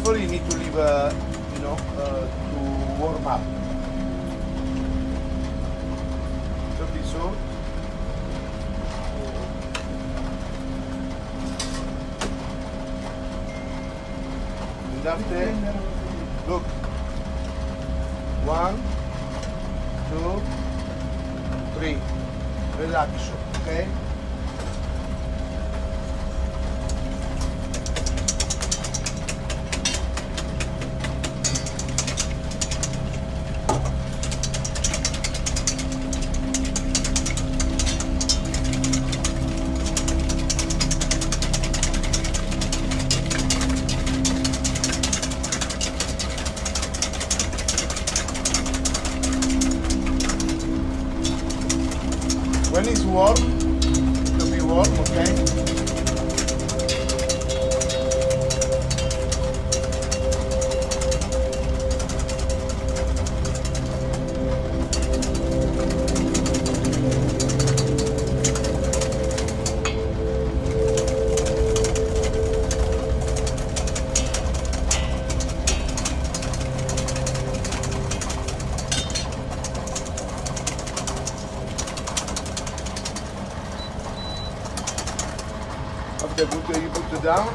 before you need to leave, to warm up. Little bit salt. And after, look. 1, 2, 3. Relax, okay? When it's warm, it will be warm, okay? After you put it down.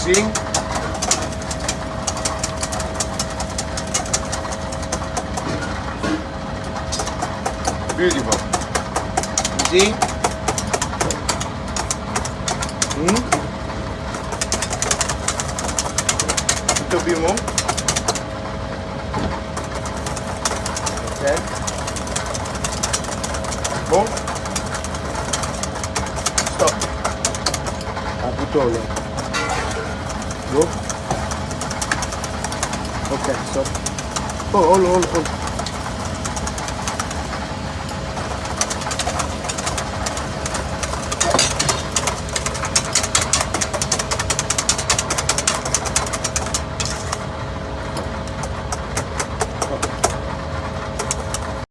See? Beautiful. You see? Little bit more. Okay. Bon. Stop. Aputolo. Go. Okay, stop. Oh, hold.